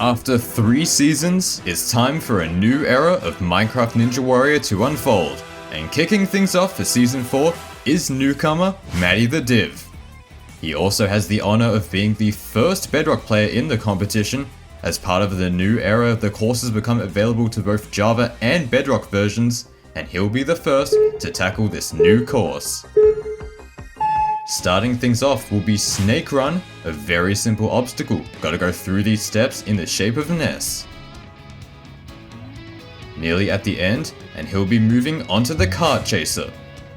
After 3 seasons, it's time for a new era of Minecraft Ninja Warrior to unfold, and kicking things off for Season 4 is newcomer Mattythediv. He also has the honor of being the first Bedrock player in the competition. As part of the new era, the courses become available to both Java and Bedrock versions, and he'll be the first to tackle this new course. Starting things off will be Snake Run, a very simple obstacle. Gotta go through these steps in the shape of an S. Nearly at the end, and he'll be moving onto the Cart Chaser.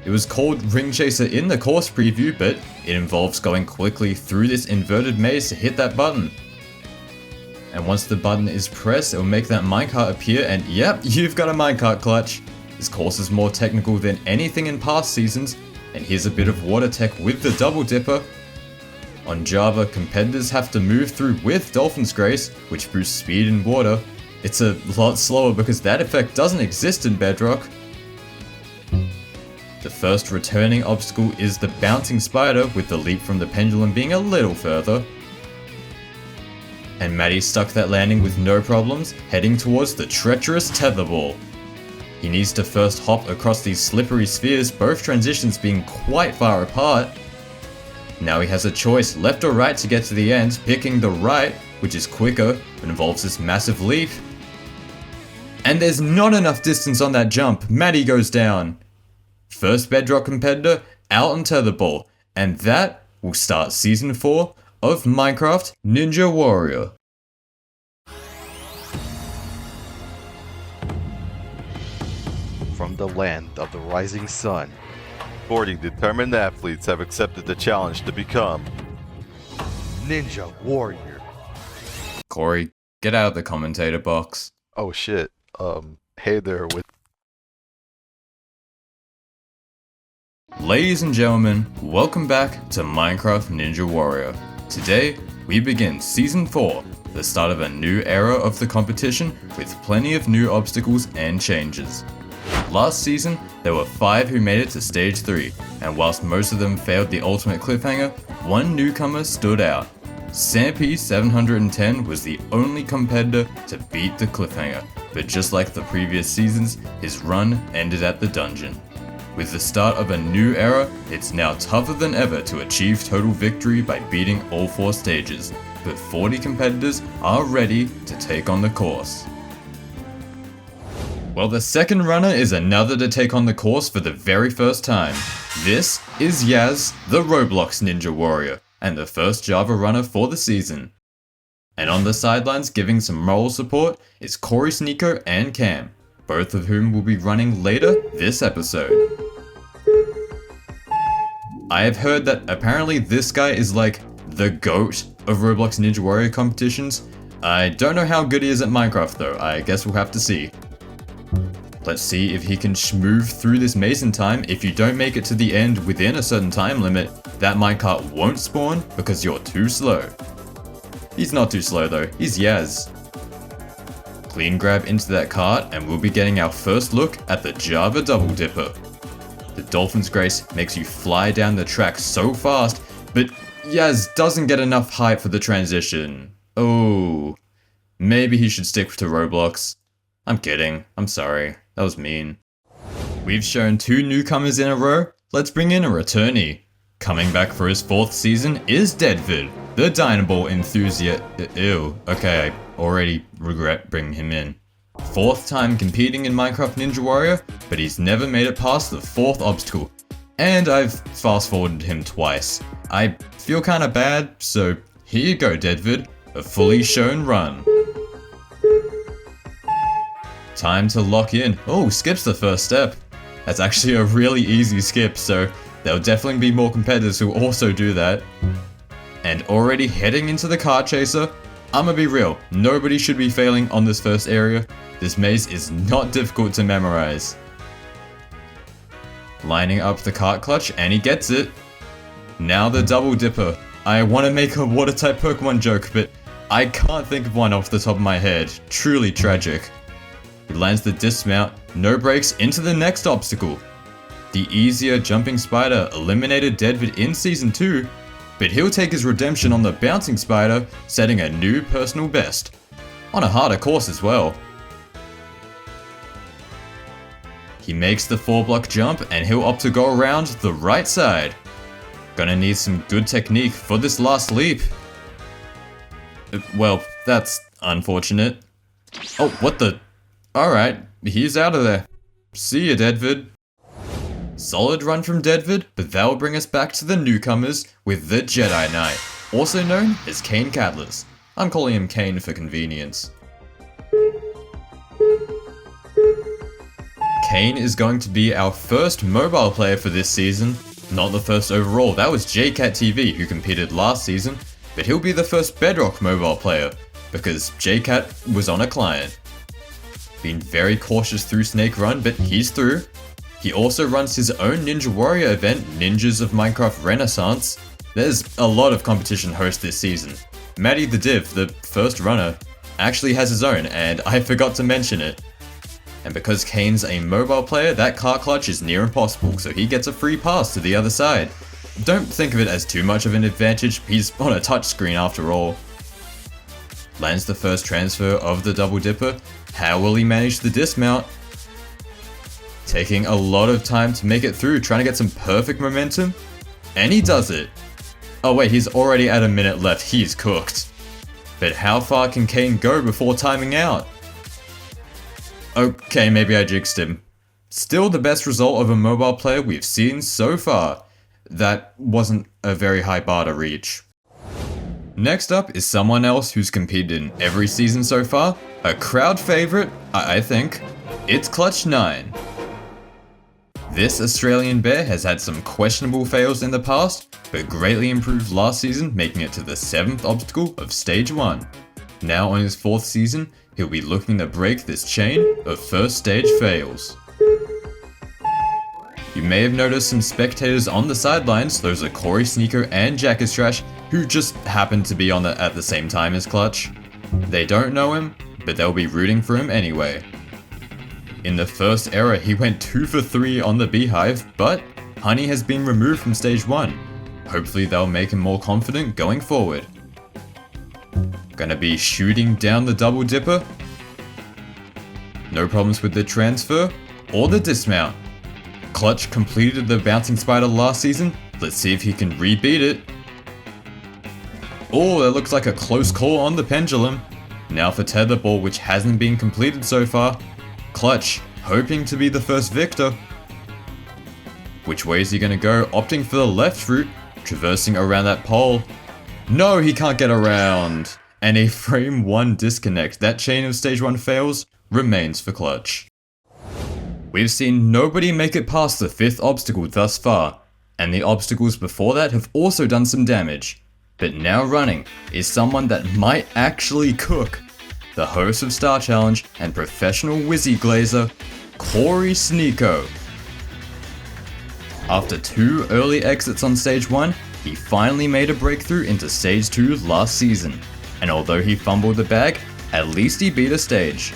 It was called Ring Chaser in the course preview, but it involves going quickly through this inverted maze to hit that button. And once the button is pressed, it'll make that minecart appear, and yep, you've got a minecart clutch. This course is more technical than anything in past seasons, and here's a bit of water tech with the Double Dipper. On Java, competitors have to move through with Dolphin's Grace, which boosts speed in water. It's a lot slower because that effect doesn't exist in Bedrock. The first returning obstacle is the Bouncing Spider, with the leap from the pendulum being a little further. And Matty stuck that landing with no problems, heading towards the treacherous Tetherball. He needs to first hop across these slippery spheres, both transitions being quite far apart. Now he has a choice, left or right, to get to the end, picking the right, which is quicker, but involves this massive leap. And there's not enough distance on that jump. Matty goes down. First Bedrock competitor out on Tetherball, and that will start Season 4 of Minecraft Ninja Warrior. From the land of the rising sun, 40 determined athletes have accepted the challenge to become Ninja Warrior. Kori, get out of the commentator box. Oh shit. Hey there with Ladies and gentlemen, welcome back to Minecraft Ninja Warrior. Today, we begin Season 4, the start of a new era of the competition with plenty of new obstacles and changes. Last season, there were 5 who made it to Stage 3, and whilst most of them failed the ultimate cliffhanger, one newcomer stood out. Syhphr710 was the only competitor to beat the cliffhanger, but just like the previous seasons, his run ended at the dungeon. With the start of a new era, it's now tougher than ever to achieve total victory by beating all 4 stages, but 40 competitors are ready to take on the course. Well, the second runner is another to take on the course for the very first time. This is Yaz, the Roblox Ninja Warrior, and the first Java runner for the season. And on the sidelines giving some moral support is KoriSneako and Cam, both of whom will be running later this episode. I have heard that apparently this guy is like the GOAT of Roblox Ninja Warrior competitions. I don't know how good he is at Minecraft though, I guess we'll have to see. Let's see if he can move through this maze in time. If you don't make it to the end within a certain time limit, that minecart won't spawn because you're too slow. He's not too slow though, he's Yaz. Clean grab into that cart and we'll be getting our first look at the Java Double Dipper. The Dolphin's Grace makes you fly down the track so fast, but Yaz doesn't get enough height for the transition. Oh, maybe he should stick to Roblox. I'm kidding, I'm sorry, that was mean. We've shown 2 newcomers in a row, let's bring in a returnee. Coming back for his 4th season is Deadvid, the Dynaball enthusiast. Ew, okay, I already regret bringing him in. 4th time competing in Minecraft Ninja Warrior, but he's never made it past the 4th obstacle. And I've fast forwarded him twice. I feel kinda bad, so here you go Deadvid, a fully shown run. Time to lock in. Oh, skips the first step. That's actually a really easy skip, so there'll definitely be more competitors who also do that. And already heading into the Cart Chaser, I'ma be real, nobody should be failing on this first area. This maze is not difficult to memorize. Lining up the cart clutch, and he gets it. Now the Double Dipper. I want to make a water type Pokemon joke, but I can't think of one off the top of my head. Truly tragic. He lands the dismount, no brakes, into the next obstacle. The easier jumping spider eliminated Deadvid in Season 2, but he'll take his redemption on the bouncing spider, setting a new personal best. on a harder course as well. He makes the 4-block jump and he'll opt to go around the right side. Gonna need some good technique for this last leap. Well, that's unfortunate. Oh, what the? Alright, he's out of there. See ya, Deadvid. Solid run from Deadvid, but that'll bring us back to the newcomers with the Jedi Knight, also known as Kane Katlas. I'm calling him Kane for convenience. Kane is going to be our first mobile player for this season. Not the first overall, that was JCatTV who competed last season, but he'll be the first Bedrock mobile player, because JCat was on a client. Been very cautious through Snake Run, but he's through. He also runs his own Ninja Warrior event, Ninjas of Minecraft Renaissance. There's a lot of competition hosts this season. Mattythediv, the first runner, actually has his own, and I forgot to mention it. And because Kane's a mobile player, that cart clutch is near impossible, so he gets a free pass to the other side. Don't think of it as too much of an advantage, he's on a touchscreen after all. Lands the first transfer of the double dipper. How will he manage the dismount? Taking a lot of time to make it through, trying to get some perfect momentum. And he does it. Oh wait, he's already at a minute left, he's cooked. But how far can Kane go before timing out? Okay, maybe I jinxed him. Still the best result of a mobile player we've seen so far. That wasn't a very high bar to reach. Next up is someone else who's competed in every season so far, a crowd favorite, I think. It's Clutch9. This Australian bear has had some questionable fails in the past, but greatly improved last season, making it to the 7th obstacle of Stage 1. Now on his 4th season, he'll be looking to break this chain of first stage fails. You may have noticed some spectators on the sidelines, those are KoriSneako and Jackistrash, who just happened to be on at the same time as Clutch. They don't know him, but they'll be rooting for him anyway. In the first era, he went 2 for 3 on the Beehive, but Honey has been removed from Stage 1. Hopefully they'll make him more confident going forward. Gonna be shooting down the double dipper. No problems with the transfer or the dismount. Clutch completed the bouncing spider last season. Let's see if he can rebeat it. Oh, that looks like a close call on the pendulum. Now for tetherball, which hasn't been completed so far. Clutch, hoping to be the first victor. Which way is he gonna go? Opting for the left route, traversing around that pole. No, he can't get around. And a frame 1 disconnect. That chain of stage 1 fails remains for Clutch. We've seen nobody make it past the 5th obstacle thus far, and the obstacles before that have also done some damage. But now running is someone that might actually cook. The host of Star Challenge and professional Wizzy glazer, KoriSneako. After 2 early exits on stage 1, he finally made a breakthrough into stage 2 last season. And although he fumbled the bag, at least he beat a stage.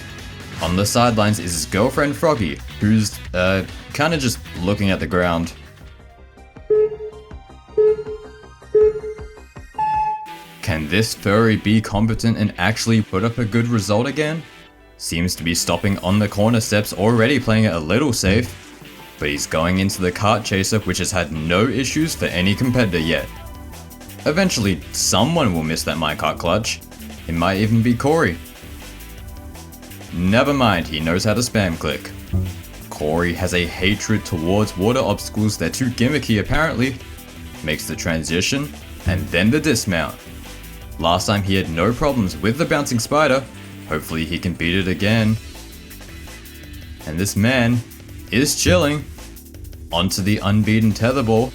On the sidelines is his girlfriend Froggy, who's kinda just looking at the ground. Can this furry be competent and actually put up a good result again? Seems to be stopping on the corner steps, already playing it a little safe. But he's going into the cart chaser, which has had no issues for any competitor yet. Eventually, someone will miss that minecart clutch. It might even be Kori. Never mind, he knows how to spam click. Kori has a hatred towards water obstacles, they're too gimmicky apparently. Makes the transition, and then the dismount. Last time he had no problems with the bouncing spider, hopefully he can beat it again. And this man is chilling. Onto the unbeaten tetherball,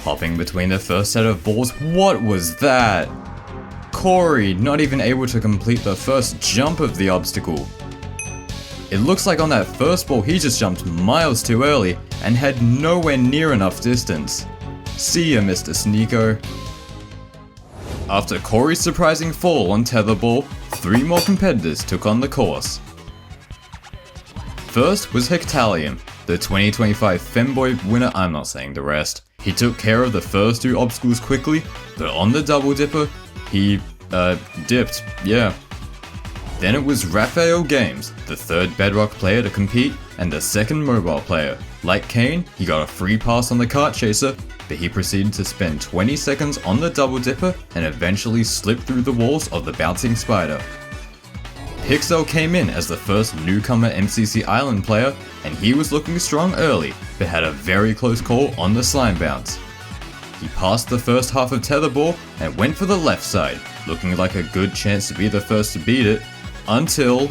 hopping between the first set of balls. What was that? Kori not even able to complete the first jump of the obstacle. It looks like on that first ball he just jumped miles too early and had nowhere near enough distance. See ya, Mr. Sneako. After Kori's surprising fall on tetherball, 3 more competitors took on the course. First was Hectalium, the 2025 Femboy winner. I'm not saying the rest. He took care of the first 2 obstacles quickly, but on the double dipper, he dipped, yeah. Then it was Raphael Games, the third Bedrock player to compete and the second mobile player. Like Kane, he got a free pass on the kart chaser, but he proceeded to spend 20 seconds on the double dipper and eventually slipped through the walls of the bouncing spider. Pixel came in as the first newcomer MCC Island player, and he was looking strong early, but had a very close call on the slime bounce. He passed the first half of tetherball and went for the left side, looking like a good chance to be the first to beat it, until...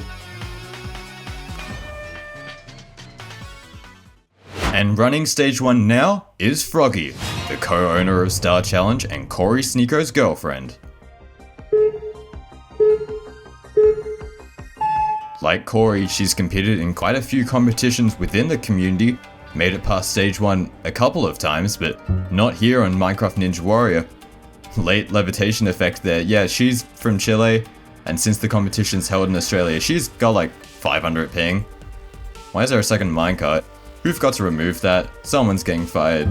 And running stage 1 now is Froggy, the co-owner of Star Challenge and KoriSneako's girlfriend. Like Kori, she's competed in quite a few competitions within the community, made it past stage 1 a couple of times, but not here on Minecraft Ninja Warrior. Late levitation effect there. Yeah, she's from Chile, and since the competition's held in Australia, she's got like 500 ping. Why is there a second minecart? Who've got to remove that? Someone's getting fired.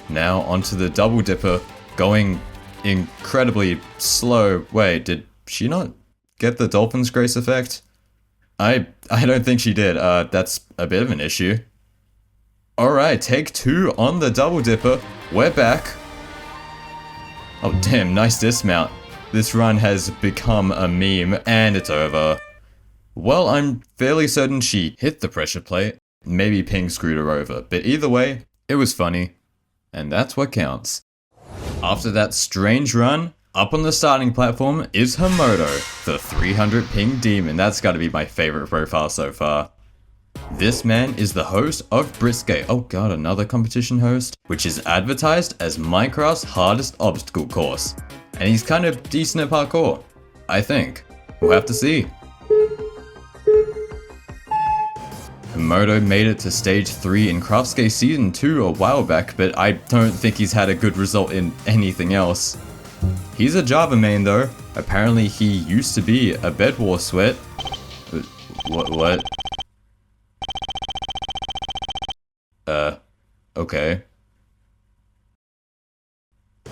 Now onto the double dipper, going incredibly slow. Wait, did she not get the Dolphin's Grace effect? I don't think she did. That's a bit of an issue. Alright, take 2 on the double dipper. We're back. Oh damn, nice dismount. This run has become a meme, and it's over. Well, I'm fairly certain she hit the pressure plate. Maybe ping screwed her over, but either way, it was funny. And that's what counts. After that strange run, up on the starting platform is Hamoto, the 300 ping demon. That's gotta be my favorite profile so far. This man is the host of Brisket, oh god, another competition host, which is advertised as Minecraft's hardest obstacle course. And he's kind of decent at parkour, I think. We'll have to see. Hamoto made it to stage 3 in Craftskate season 2 a while back, but I don't think he's had a good result in anything else. He's a Java main though. Apparently he used to be a Bed War sweat. What? Okay.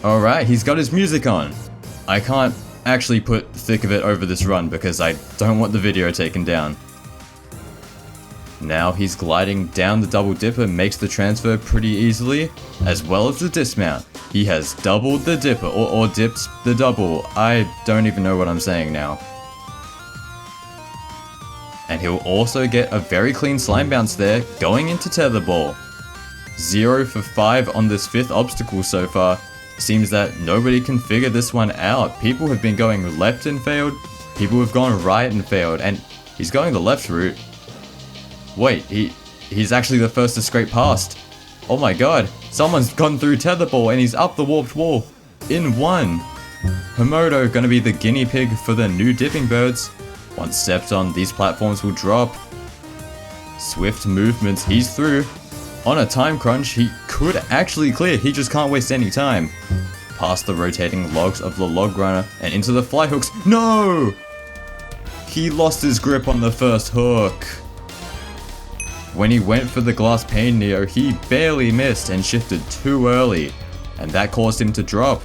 Alright, he's got his music on. I can't actually put the thick of it over this run because I don't want the video taken down. Now he's gliding down the double dipper, makes the transfer pretty easily, as well as the dismount. He has doubled the dipper, or dips the double. I don't even know what I'm saying now. And he'll also get a very clean slime bounce there, going into tetherball. 0 for 5 on this 5th obstacle so far. Seems that nobody can figure this one out. People have been going left and failed, people have gone right and failed, and he's going the left route. Wait, he's actually the first to scrape past. Oh my god, someone's gone through tetherball and he's up the warped wall in 1. Hamoto gonna be the guinea pig for the new dipping birds. Once stepped on, these platforms will drop. Swift movements, he's through. On a time crunch, he could actually clear, he just can't waste any time. Past the rotating logs of the log runner and into the fly hooks. No! He lost his grip on the first hook. When he went for the glass pane Neo, he barely missed and shifted too early, and that caused him to drop.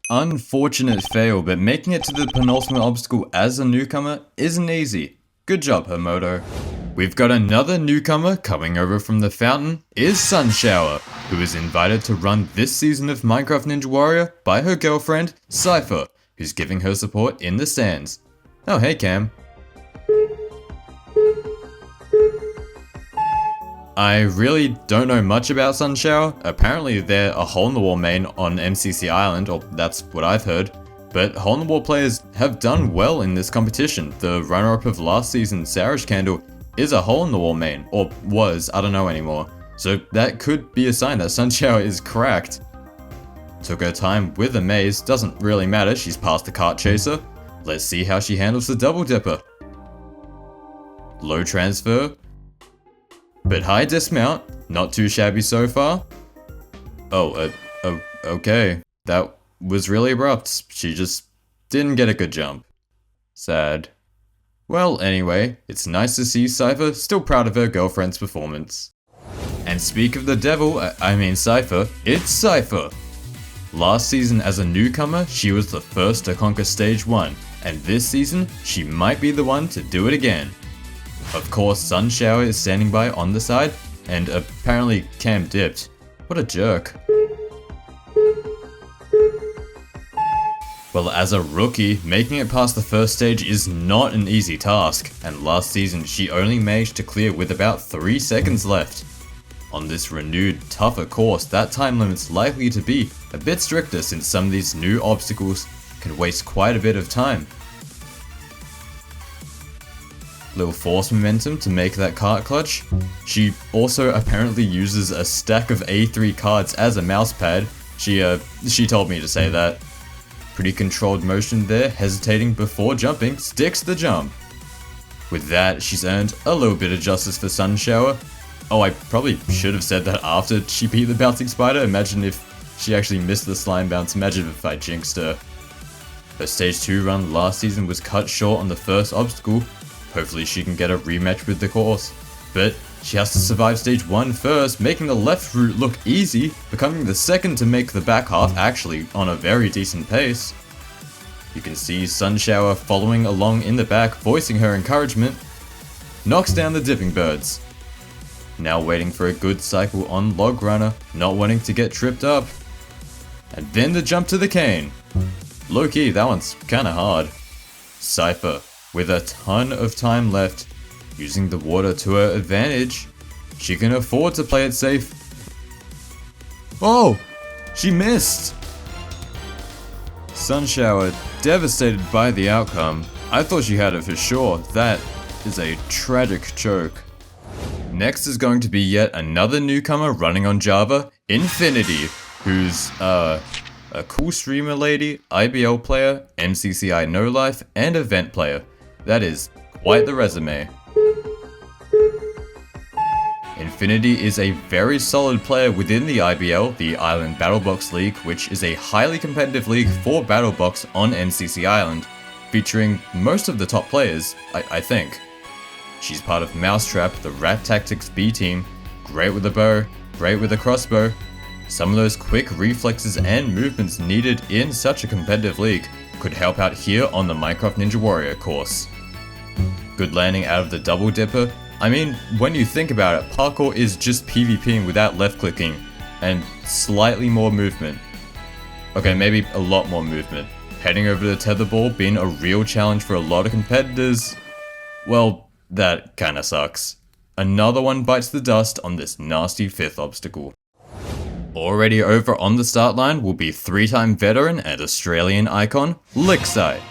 Unfortunate fail, but making it to the penultimate obstacle as a newcomer isn't easy. Good job, Hamoto. We've got another newcomer coming over from the fountain is SunShawa, who is invited to run this season of Minecraft Ninja Warrior by her girlfriend, Syhphr, who's giving her support in the stands. Oh hey Cam. I really don't know much about SunShawa. Apparently they're a hole-in-the-wall main on MCC Island, or that's what I've heard. But hole-in-the-wall players have done well in this competition. The runner-up of last season, Sarah's Candle, is a hole-in-the-wall main, or was, I don't know anymore. So that could be a sign that SunShawa is cracked. Took her time with the maze, doesn't really matter, she's past the cart chaser. Let's see how she handles the double dipper. Low transfer. But high dismount, not too shabby so far. Okay. That was really abrupt. She just didn't get a good jump. Sad. Well, anyway, it's nice to see Syhphr still proud of her girlfriend's performance. And speak of the devil, I mean Syhphr, it's Syhphr. Last season as a newcomer, she was the first to conquer stage 1, and this season, she might be the one to do it again. Of course, SunShawa is standing by on the side, and apparently Cam dipped. What a jerk. Well, as a rookie, making it past the first stage is not an easy task, and last season she only managed to clear with about 3 seconds left. On this renewed, tougher course, that time limit's likely to be a bit stricter since some of these new obstacles can waste quite a bit of time. Little force momentum to make that cart clutch. She also apparently uses a stack of A3 cards as a mouse pad. She told me to say that. Pretty controlled motion there, hesitating before jumping, sticks the jump. With that, she's earned a little bit of justice for SunShawa. Oh, I probably should have said that after she beat the bouncing spider. Imagine if she actually missed the slime bounce. Imagine if I jinxed her. Her stage 2 run last season was cut short on the first obstacle. Hopefully she can get a rematch with the course. But she has to survive stage 1 first, making the left route look easy, becoming the second to make the back half actually on a very decent pace. You can see SunShawa following along in the back, voicing her encouragement. Knocks down the dipping birds. Now waiting for a good cycle on Log Runner, not wanting to get tripped up. And then the jump to the cane. Low key, that one's kinda hard. Syhphr, with a ton of time left, using the water to her advantage, she can afford to play it safe. Oh! She missed! SunShawa, devastated by the outcome. I thought she had it for sure. That is a tragic choke. Next is going to be yet another newcomer running on Java, Infinity, who's a cool streamer lady, IBL player, MCCI No Life, and event player. That is quite the resume. Infinity is a very solid player within the IBL, the Island Battlebox League, which is a highly competitive league for Battlebox on MCC Island, featuring most of the top players, I think. She's part of Mousetrap, the Rat Tactics B team, great with a bow, great with a crossbow. Some of those quick reflexes and movements needed in such a competitive league could help out here on the Minecraft Ninja Warrior course. Good landing out of the double dipper. I mean, when you think about it, parkour is just PvPing without left clicking, and slightly more movement. Okay, maybe a lot more movement. Heading over the tetherball being a real challenge for a lot of competitors. Well, that kinda sucks. Another one bites the dust on this nasty 5th obstacle. Already over on the start line will be 3-time veteran and Australian icon, Lyxite.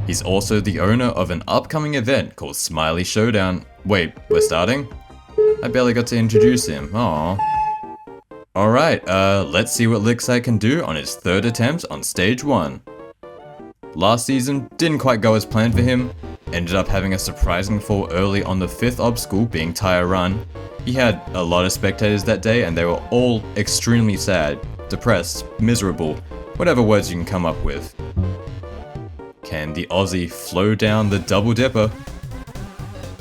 He's also the owner of an upcoming event called Smiley Showdown. Wait, we're starting? I barely got to introduce him, aww. Alright, let's see what Lyxite can do on his 3rd attempt on stage 1. Last season didn't quite go as planned for him, ended up having a surprising fall early on the 5th obstacle being Tire Run. He had a lot of spectators that day and they were all extremely sad, depressed, miserable, whatever words you can come up with. Can the Aussie flow down the double dipper?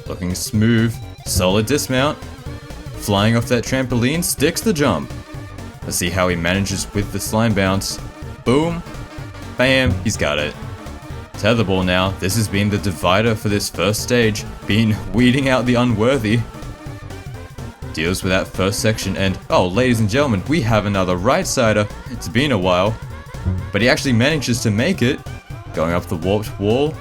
Looking smooth, solid dismount. Flying off that trampoline, sticks the jump. Let's see how he manages with the slime bounce. Boom, bam, he's got it. Tetherball now, this has been the divider for this first stage, been weeding out the unworthy. Deals with that first section and, oh ladies and gentlemen, we have another right-sider. It's been a while. But he actually manages to make it. Going up the warped wall.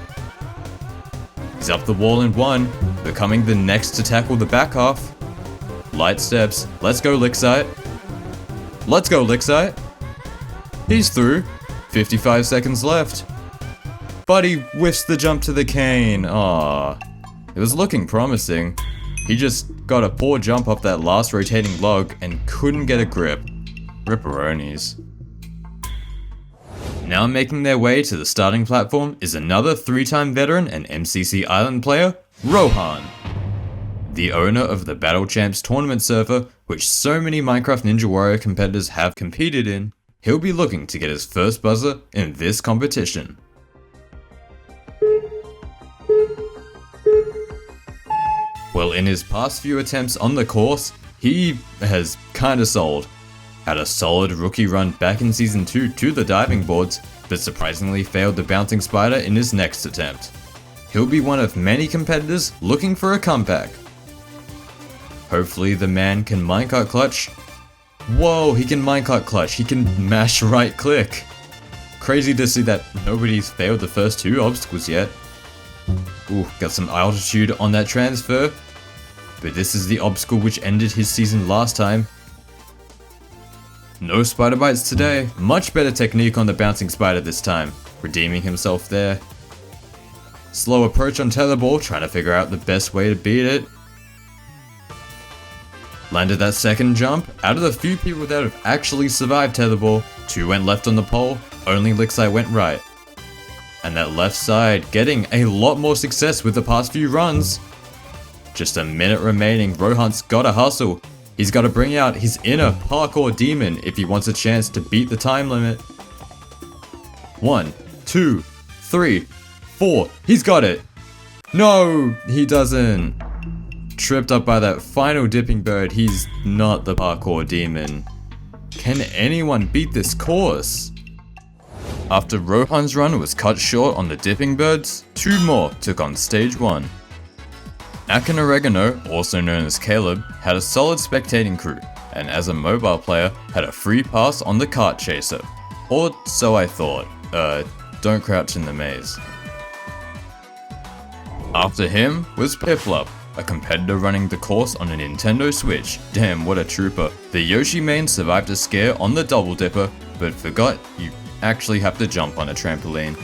He's up the wall in 1, becoming the next to tackle the back half. Light steps, let's go Lyxite. Let's go Lyxite. He's through, 55 seconds left. But he whiffs the jump to the cane, aww. It was looking promising. He just got a poor jump off that last rotating log and couldn't get a grip. Ripperonis. Now making their way to the starting platform is another 3-time veteran and MCC Island player, Rohan. The owner of the Battle Champs tournament server, which so many Minecraft Ninja Warrior competitors have competed in, he'll be looking to get his first buzzer in this competition. Well, in his past few attempts on the course, he has kinda sold. Had a solid rookie run back in Season 2 to the diving boards, but surprisingly failed the bouncing spider in his next attempt. He'll be one of many competitors looking for a comeback. Hopefully the man can minecart clutch. Whoa, he can minecart clutch, he can mash right click. Crazy to see that nobody's failed the first 2 obstacles yet. Ooh, got some altitude on that transfer. But this is the obstacle which ended his season last time. No spider bites today. Much better technique on the bouncing spider this time. Redeeming himself there. Slow approach on tetherball, trying to figure out the best way to beat it. Landed that second jump. Out of the few people that have actually survived tetherball, 2 went left on the pole, only Lyxite went right. And that left side getting a lot more success with the past few runs. Just a minute remaining, Rohan's gotta hustle. He's gotta bring out his inner parkour demon if he wants a chance to beat the time limit. 1, 2, 3, 4, he's got it! No, he doesn't. Tripped up by that final dipping bird, he's not the parkour demon. Can anyone beat this course? After Rohan's run was cut short on the dipping birds, 2 more took on stage 1. Akin Oregano, also known as Caleb, had a solid spectating crew, and as a mobile player, had a free pass on the cart chaser. Or so I thought. Don't crouch in the maze. After him was Piplup, a competitor running the course on a Nintendo Switch. Damn, what a trooper. The Yoshi main survived a scare on the Double Dipper, but forgot you actually have to jump on a trampoline.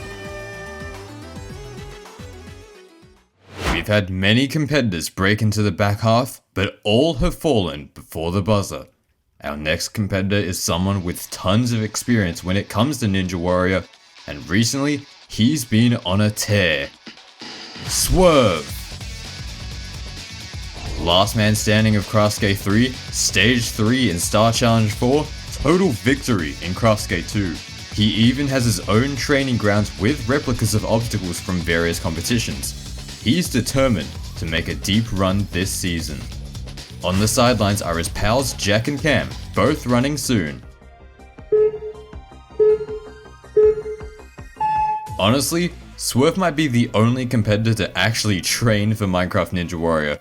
We've had many competitors break into the back half, but all have fallen before the buzzer. Our next competitor is someone with tons of experience when it comes to Ninja Warrior, and recently, he's been on a tear. Swerve! Last man standing of Craftskate 3, Stage 3 in Star Challenge 4, total victory in Craftskate 2. He even has his own training grounds with replicas of obstacles from various competitions. He's determined to make a deep run this season. On the sidelines are his pals Jack and Cam, both running soon. Honestly, Swerve might be the only competitor to actually train for Minecraft Ninja Warrior.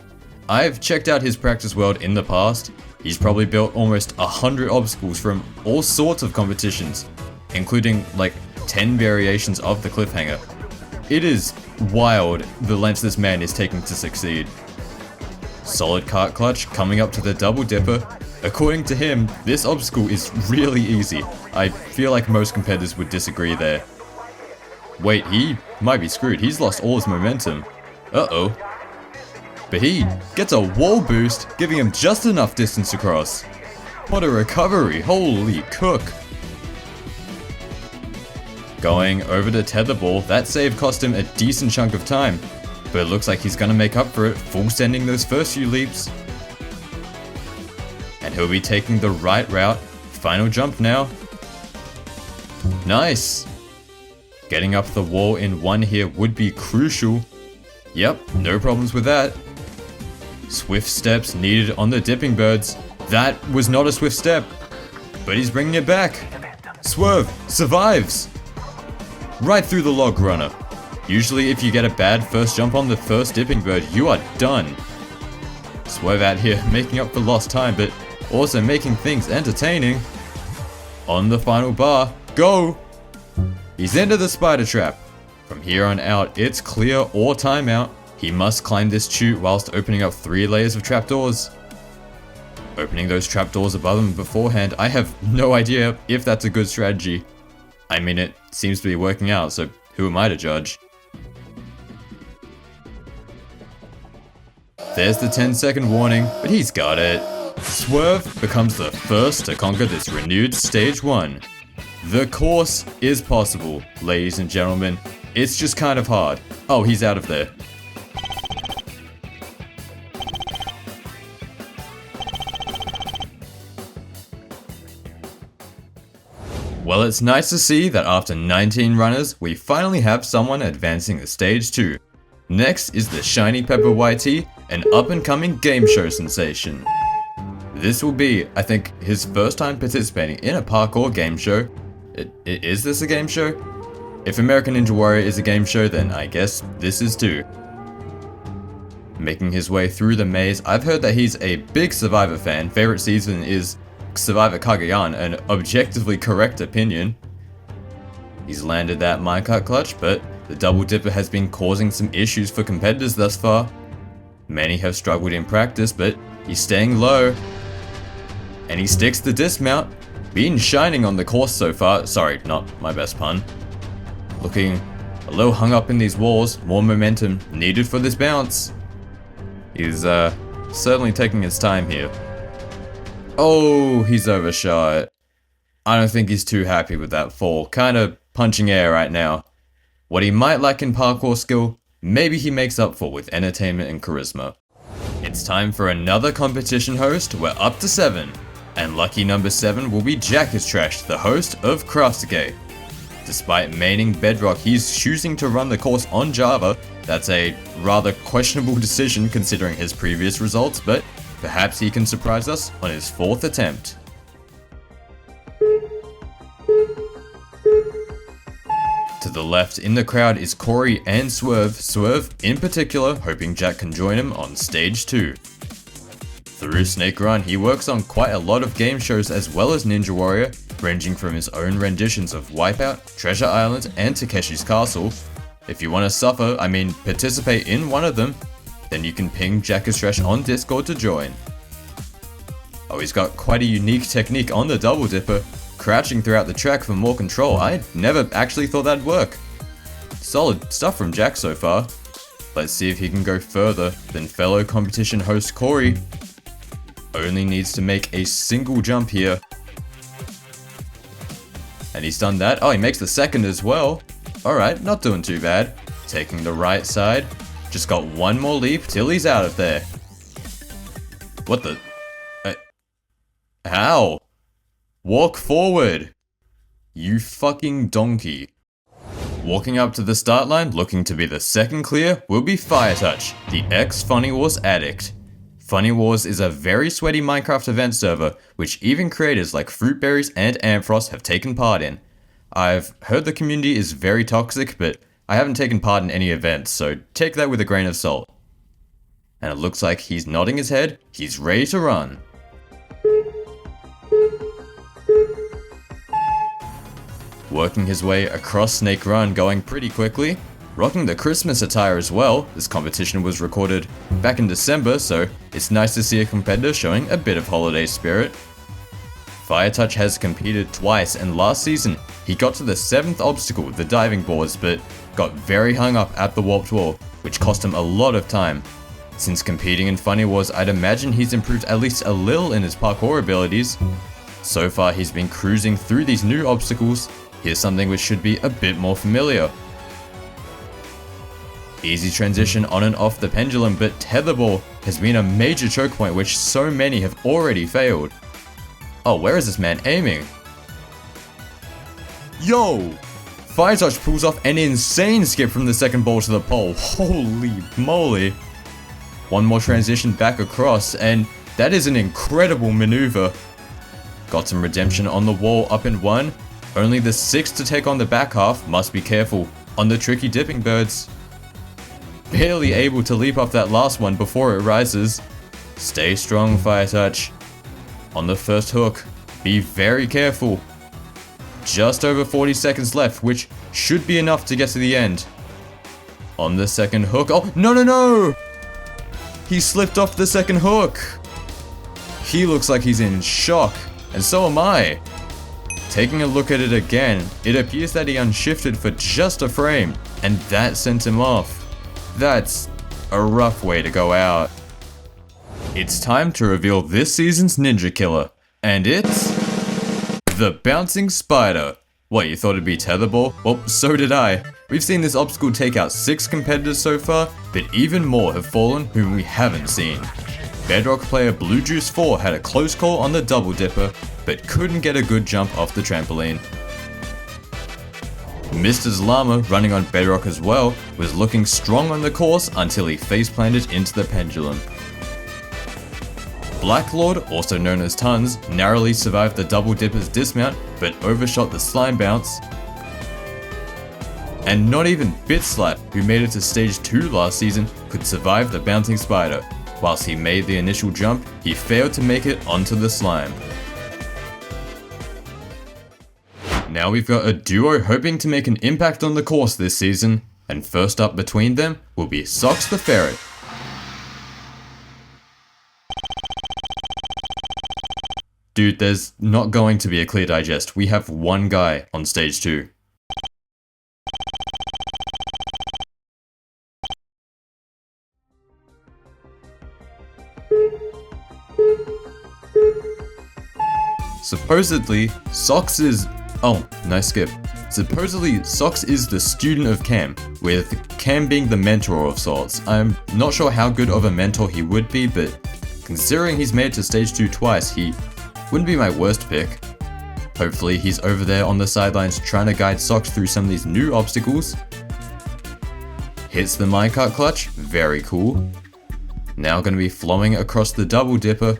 I've checked out his practice world in the past. He's probably built almost 100 obstacles from all sorts of competitions, including like 10 variations of the cliffhanger. It is wild the lengths this man is taking to succeed. Solid cart clutch coming up to the double dipper. According to him, this obstacle is really easy. I feel like most competitors would disagree there. Wait, he might be screwed. He's lost all his momentum. Uh-oh. But he gets a wall boost, giving him just enough distance to cross. What a recovery, holy cook. Going over to tetherball, that save cost him a decent chunk of time, but it looks like he's gonna make up for it, full sending those first few leaps. And he'll be taking the right route. Final jump now. Nice! Getting up the wall in one here would be crucial. Yep, no problems with that. Swift steps needed on the dipping birds. That was not a swift step, but he's bringing it back. Swerve survives! Right through the log runner. Usually if you get a bad first jump on the first dipping bird, you are done. Swerve out here making up for lost time, but also making things entertaining. On the final bar, go! He's into the spider trap. From here on out, it's clear or timeout. He must climb this chute whilst opening up 3 layers of trapdoors. Opening those trapdoors above him beforehand, I have no idea if that's a good strategy. I mean, it seems to be working out, so who am I to judge? There's the 10-second warning, but he's got it. Swerve becomes the first to conquer this renewed stage 1. The course is possible, ladies and gentlemen. It's just kind of hard. Oh, he's out of there. Well, it's nice to see that after 19 runners, we finally have someone advancing to stage 2. Next is TheShinyPepperYT, an up-and-coming game show sensation. This will be, I think, his first time participating in a parkour game show. Is this a game show? If American Ninja Warrior is a game show, then I guess this is too. Making his way through the maze, I've heard that he's a big Survivor fan. Favorite season is Survivor Kagayan, an objectively correct opinion. He's landed that minecart clutch, but the double dipper has been causing some issues for competitors thus far. Many have struggled in practice, but he's staying low. And he sticks the dismount. Been shining on the course so far. Sorry, not my best pun. Looking a little hung up in these walls. More momentum needed for this bounce. He's certainly taking his time here. Oh, he's overshot. I don't think he's too happy with that fall. Kind of punching air right now. What he might lack in parkour skill, maybe he makes up for with entertainment and charisma. It's time for another competition host. We're up to 7. And lucky number 7 will be Jackistrash, the host of Craftgate. Despite maining Bedrock, he's choosing to run the course on Java. That's a rather questionable decision considering his previous results, but perhaps he can surprise us on his 4th attempt. To the left in the crowd is Kori and Swerve. Swerve, in particular, hoping Jack can join him on stage 2. Through Snake Run, he works on quite a lot of game shows as well as Ninja Warrior, ranging from his own renditions of Wipeout, Treasure Island, and Takeshi's Castle. If you want to participate in one of them, then you can ping Jackistrash on Discord to join. Oh, he's got quite a unique technique on the double dipper, crouching throughout the track for more control. I never actually thought that'd work. Solid stuff from Jack so far. Let's see if he can go further than fellow competition host Kori. Only needs to make a single jump here. And he's done that. Oh, he makes the second as well. Alright, not doing too bad. Taking the right side. Just got one more leap till he's out of there. What the? How? Walk forward. You fucking donkey. Walking up to the start line, looking to be the second clear, will be Firetouch, the ex-Funny Wars addict. Funny Wars is a very sweaty Minecraft event server, which even creators like Fruitberries and Amphros have taken part in. I've heard the community is very toxic, but I haven't taken part in any events, so take that with a grain of salt. And it looks like he's nodding his head, he's ready to run. Working his way across Snake Run, going pretty quickly. Rocking the Christmas attire as well. This competition was recorded back in December, so it's nice to see a competitor showing a bit of holiday spirit. Firetouch has competed twice, and last season he got to the 7th obstacle, the diving boards, but got very hung up at the warped wall, which cost him a lot of time. Since competing in Funny Wars, I'd imagine he's improved at least a little in his parkour abilities. So far he's been cruising through these new obstacles. Here's something which should be a bit more familiar. Easy transition on and off the pendulum, but tetherball has been a major choke point which so many have already failed. Oh, where is this man aiming? Yo! Firetouch pulls off an insane skip from the second ball to the pole. Holy moly. One more transition back across, and that is an incredible maneuver. Got some redemption on the wall up in 1. Only the 6 to take on the back half, must be careful on the tricky dipping birds. Barely able to leap off that last one before it rises. Stay strong, Firetouch. On the first hook, be very careful. Just over 40 seconds left, which should be enough to get to the end. On the second hook, oh, no! He slipped off the second hook. He looks like he's in shock, and so am I. Taking a look at it again, it appears that he unshifted for just a frame, and that sent him off. That's a rough way to go out. It's time to reveal this season's Ninja Killer, and it's the Bouncing Spider. What, you thought it'd be tetherball? Well, so did I. We've seen this obstacle take out 6 competitors so far, but even more have fallen whom we haven't seen. Bedrock player Blue Juice 4 had a close call on the double dipper, but couldn't get a good jump off the trampoline. Mr. Llama, running on Bedrock as well, was looking strong on the course until he face-planted into the pendulum. Black Lord, also known as Tons, narrowly survived the double dipper's dismount, but overshot the slime bounce. And not even Bitslap, who made it to stage 2 last season, could survive the bouncing spider. Whilst he made the initial jump, he failed to make it onto the slime. Now we've got a duo hoping to make an impact on the course this season, and first up between them will be SocksTheFerret. Dude, there's not going to be a clear digest. We have one guy on stage 2. Supposedly, Socks is... Oh, nice skip. Supposedly, Socks is the student of Cam, with Cam being the mentor of sorts. I'm not sure how good of a mentor he would be, but considering he's made it to stage 2 twice, he wouldn't be my worst pick. Hopefully he's over there on the sidelines trying to guide Socks through some of these new obstacles. Hits the minecart clutch, very cool. Now going to be flowing across the double dipper.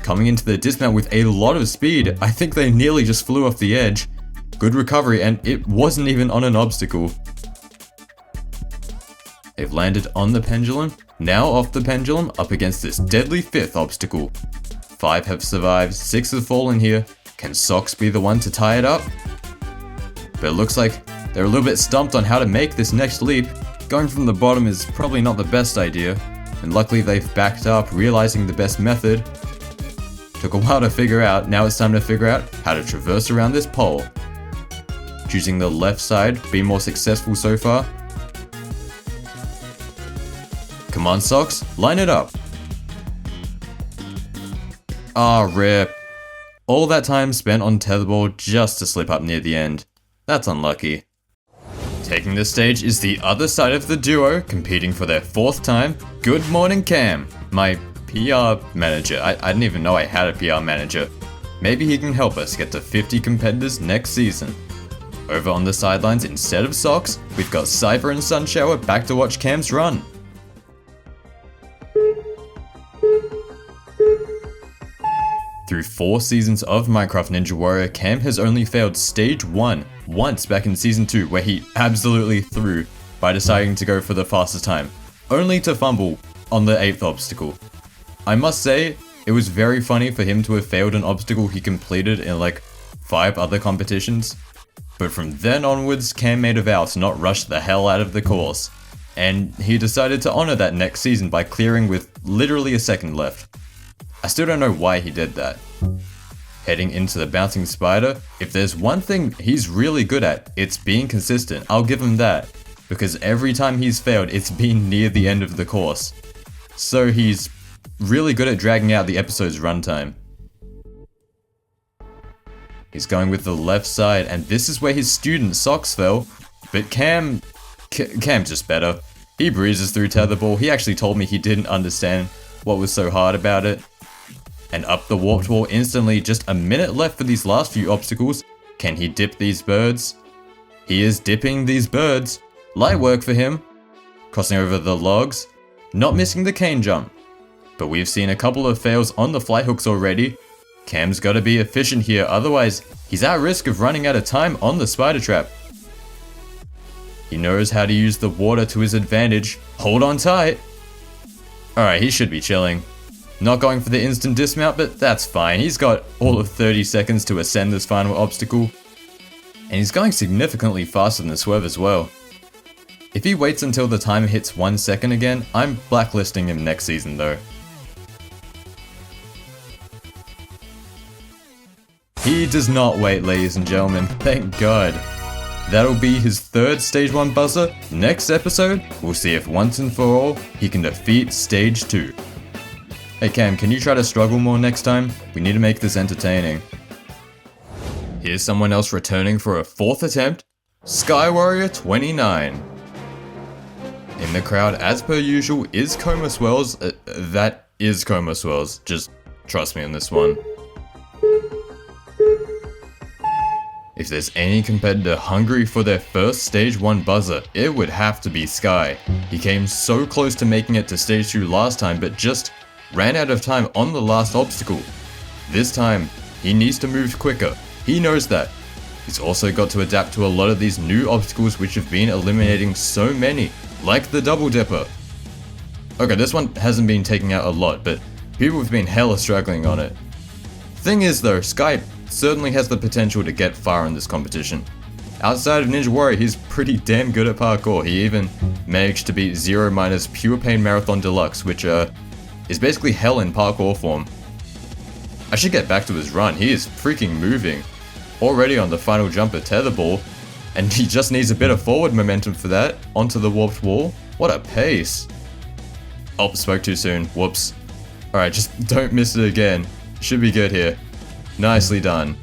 Coming into the dismount with a lot of speed. I think they nearly just flew off the edge. Good recovery, and it wasn't even on an obstacle. They've landed on the pendulum. Now off the pendulum, up against this deadly 5th obstacle. 5 have survived, 6 have fallen here. Can Socks be the one to tie it up? But it looks like they're a little bit stumped on how to make this next leap. Going from the bottom is probably not the best idea, and luckily they've backed up, realizing the best method. Took a while to figure out, now it's time to figure out how to traverse around this pole. Choosing the left side, been more successful so far. Come on Socks, line it up. Ah, rip. All that time spent on tetherball just to slip up near the end. That's unlucky. Taking the stage is the other side of the duo, competing for their 4th time, GoodMorninCam, my PR manager. I didn't even know I had a PR manager. Maybe he can help us get to 50 competitors next season. Over on the sidelines, instead of Socks, we've got Syhphr and SunShawa back to watch Cam's run. Through 4 seasons of Minecraft Ninja Warrior, Cam has only failed stage 1 once back in season 2, where he absolutely threw by deciding to go for the fastest time, only to fumble on the 8th obstacle. I must say, it was very funny for him to have failed an obstacle he completed in like 5 other competitions. But from then onwards, Cam made a vow to not rush the hell out of the course. And he decided to honor that next season by clearing with literally a second left. I still don't know why he did that. Heading into the bouncing spider, if there's one thing he's really good at, it's being consistent. I'll give him that. Because every time he's failed, it's been near the end of the course. So he's really good at dragging out the episode's runtime. He's going with the left side, and this is where his student Socks fell. But Cam's just better. He breezes through tetherball. He actually told me he didn't understand what was so hard about it. And up the warped wall instantly, just a minute left for these last few obstacles. Can he dip these birds? He is dipping these birds. Light work for him. Crossing over the logs. Not missing the cane jump. But we've seen a couple of fails on the fly hooks already. Cam's gotta be efficient here, otherwise he's at risk of running out of time on the spider trap. He knows how to use the water to his advantage. Hold on tight. Alright, he should be chilling. Not going for the instant dismount, but that's fine. He's got all of 30 seconds to ascend this final obstacle. And he's going significantly faster than the Swerve as well. If he waits until the timer hits 1 second again, I'm blacklisting him next season though. He does not wait, ladies and gentlemen, thank God. That'll be his 3rd stage 1 buzzer. Next episode, we'll see if once and for all, he can defeat stage 2. Hey Cam, can you try to struggle more next time? We need to make this entertaining. Here's someone else returning for a 4th attempt, SkyWarrior29. In the crowd, as per usual, is KomaSwirls. That is KomaSwirls, just trust me on this one. If there's any competitor hungry for their first stage 1 buzzer, it would have to be Sky. He came so close to making it to stage 2 last time, but just ran out of time on the last obstacle. This time, he needs to move quicker. He knows that. He's also got to adapt to a lot of these new obstacles which have been eliminating so many, like the double dipper. Okay, this one hasn't been taking out a lot, but people have been hella struggling on it. Thing is though, Sky certainly has the potential to get far in this competition. Outside of Ninja Warrior, he's pretty damn good at parkour. He even managed to beat Zero Miner's Pure Pain Marathon Deluxe, which is basically hell in parkour form. I should get back to his run. He is freaking moving. Already on the final jump at Tetherball, and he just needs a bit of forward momentum for that. Onto the warped wall. What a pace. Oh, spoke too soon. Whoops. Alright, just don't miss it again. Should be good here. Nicely done.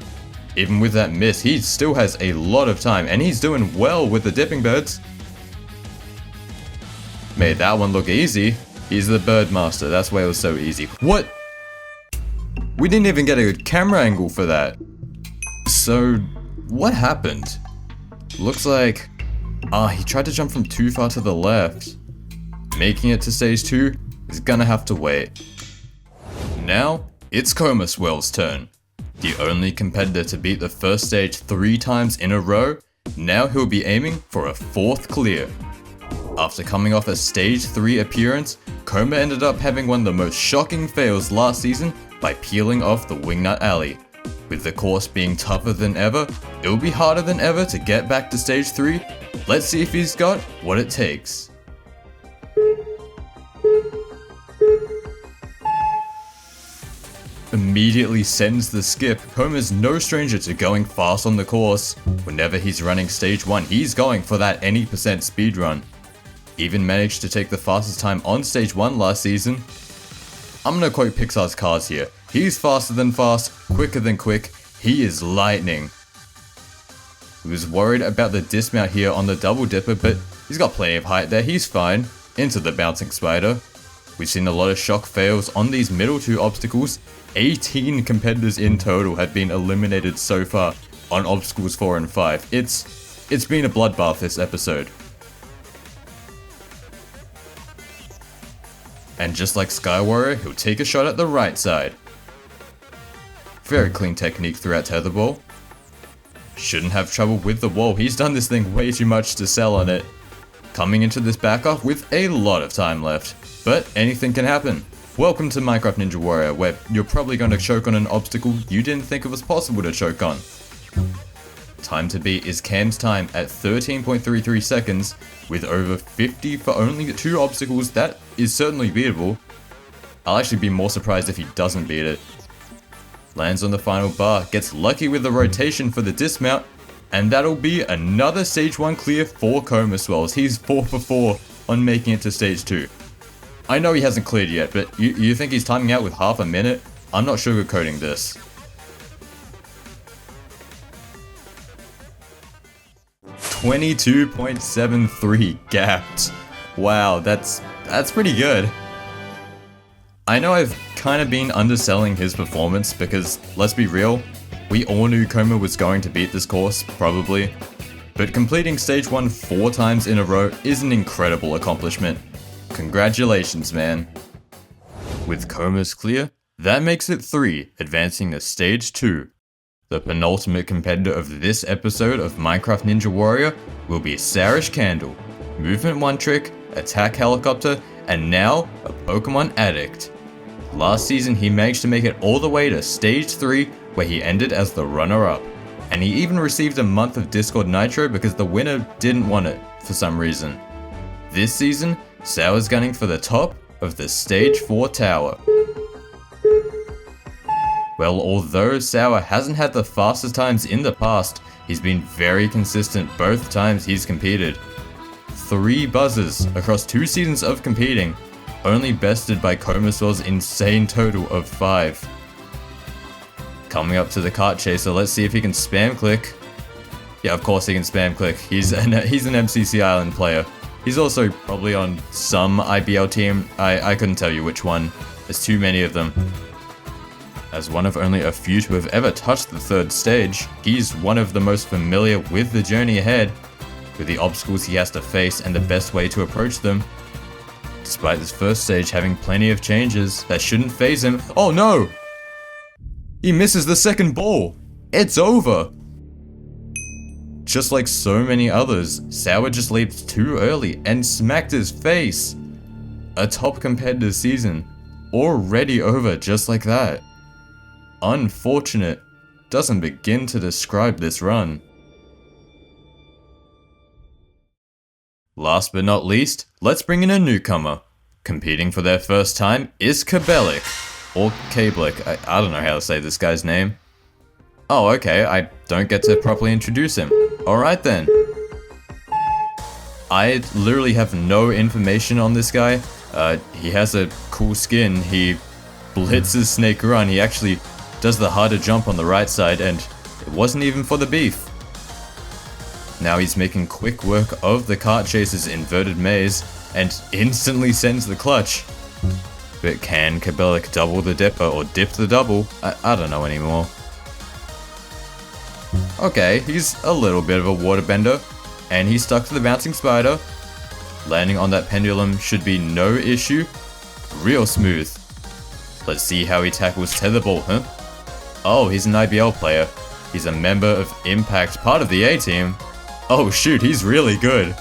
Even with that miss, he still has a lot of time, and he's doing well with the dipping birds. Made that one look easy. He's the bird master, that's why it was so easy. What? We didn't even get a camera angle for that. So, what happened? Looks like... he tried to jump from too far to the left. Making it to stage 2 is gonna have to wait. Now, it's KomaSwirls' turn. The only competitor to beat the first stage 3 times in a row, now he'll be aiming for a 4th clear. After coming off a stage 3 appearance, Koma ended up having one of the most shocking fails last season by peeling off the Wingnut Alley. With the course being tougher than ever, it'll be harder than ever to get back to stage 3. Let's see if he's got what it takes. Immediately sends the skip. Koma's no stranger to going fast on the course. Whenever he's running stage 1, he's going for that any percent speedrun. Even managed to take the fastest time on stage 1 last season. I'm gonna quote Pixar's Cars here. He's faster than fast, quicker than quick. He is lightning. He was worried about the dismount here on the double dipper, but he's got plenty of height there. He's fine. Into the bouncing spider. We've seen a lot of shock fails on these middle 2 obstacles. 18 competitors in total have been eliminated so far on obstacles 4 and 5. It's been a bloodbath this episode. And just like Sky Warrior, he'll take a shot at the right side. Very clean technique throughout Tetherball. Shouldn't have trouble with the wall. He's done this thing way too much to sell on it. Coming into this back off with a lot of time left. But anything can happen. Welcome to Minecraft Ninja Warrior, where you're probably going to choke on an obstacle you didn't think it was possible to choke on. Time to beat is Cam's time at 13.33 seconds, with over 50 for only 2 obstacles. That is certainly beatable. I'll actually be more surprised if he doesn't beat it. Lands on the final bar, gets lucky with the rotation for the dismount, and that'll be another stage 1 clear for KomaSwirls. He's 4 for 4 on making it to stage 2. I know he hasn't cleared yet, but you think he's timing out with half a minute? I'm not sugarcoating this. .73 gapped. Wow, that's pretty good. I know I've kind of been underselling his performance because, let's be real, we all knew Koma was going to beat this course, probably. But completing stage 1 4 times in a row is an incredible accomplishment. Congratulations, man. With Koma's clear, that makes it 3, advancing to stage 2. The penultimate competitor of this episode of Minecraft Ninja Warrior will be Sarish Candle, Movement 1 Trick, Attack Helicopter, and now a Pokemon Addict. Last season he managed to make it all the way to stage 3, where he ended as the runner-up. And he even received a month of Discord Nitro because the winner didn't want it for some reason. This season, Sour's gunning for the top of the stage 4 tower. Well, although Sour hasn't had the fastest times in the past, he's been very consistent both times he's competed. 3 buzzers across 2 seasons of competing, only bested by KomaSwirls' insane total of 5. Coming up to the cart chaser, let's see if he can spam click. Yeah, of course he can spam click. He's an MCC Island player. He's also probably on some IBL team. I couldn't tell you which one. There's too many of them. As one of only a few to have ever touched the 3rd stage, he's one of the most familiar with the journey ahead, with the obstacles he has to face and the best way to approach them. Despite this first stage having plenty of changes, that shouldn't faze him. Oh no! He misses the second ball! It's over! just like so many others, Syhphr just leaped too early and smacked his face. A top competitive season, already over just like that. Unfortunate doesn't begin to describe this run. Last but not least, let's bring in a newcomer. Competing for their first time is Kbelik, or Kbelik, I don't know how to say this guy's name. Oh, okay, I don't get to properly introduce him. Alright then. I literally have no information on this guy. He has a cool skin, he blitzes Snake Run, he actually does the harder jump on the right side, and it wasn't even for the beef. Now he's making quick work of the cart chaser's inverted maze, and instantly sends the clutch. But can Kbelik double the dipper or dip the double? I don't know anymore. Okay, he's a little bit of a waterbender, and he's stuck to the bouncing spider. Landing on that pendulum should be no issue. Real smooth. Let's see how he tackles tetherball, huh? Oh, he's an IBL player. He's a member of Impact, part of the A-team. Oh shoot, he's really good.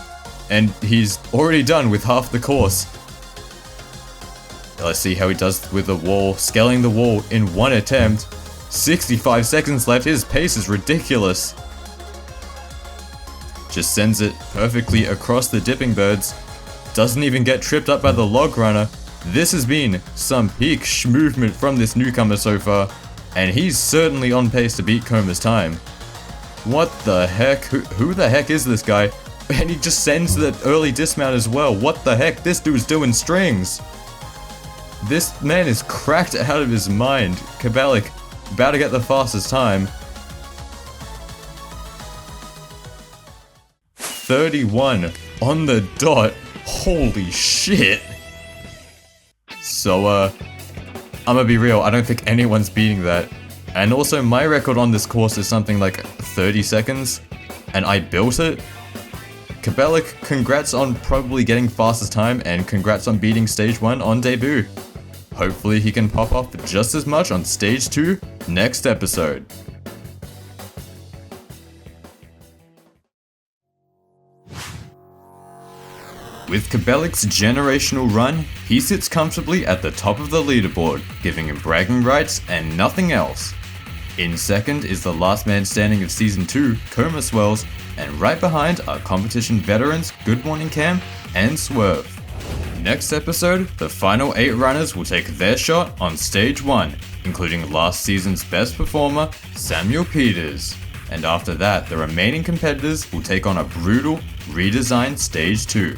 And he's already done with half the course. Let's see how he does with the wall, scaling the wall in one attempt. 65 seconds left, his pace is ridiculous. Just sends it perfectly across the dipping birds. Doesn't even get tripped up by the log runner. This has been some peak movement from this newcomer so far, and he's certainly on pace to beat Koma's time. What the heck? Who the heck is this guy? And he just sends the early dismount as well. What the heck? This dude's doing strings. This man is cracked out of his mind. Kbelik about to get the fastest time. 31 on the dot. Holy shit. So, I'm gonna be real, I don't think anyone's beating that. And also, my record on this course is something like 30 seconds, and I built it. Kbelik, congrats on probably getting fastest time, and congrats on beating stage 1 on debut. Hopefully he can pop off just as much on stage 2 next episode. With Kbelik's generational run, he sits comfortably at the top of the leaderboard, giving him bragging rights and nothing else. In second is the last man standing of Season 2, KomaSwirls, and right behind are competition veterans GoodMorninCam and Swerve. Next episode, the final 8 runners will take their shot on Stage 1, including last season's best performer, Samuel Peters. And after that, the remaining competitors will take on a brutal, redesigned Stage 2.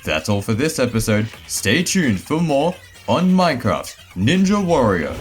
That's all for this episode. Stay tuned for more on Minecraft Ninja Warrior.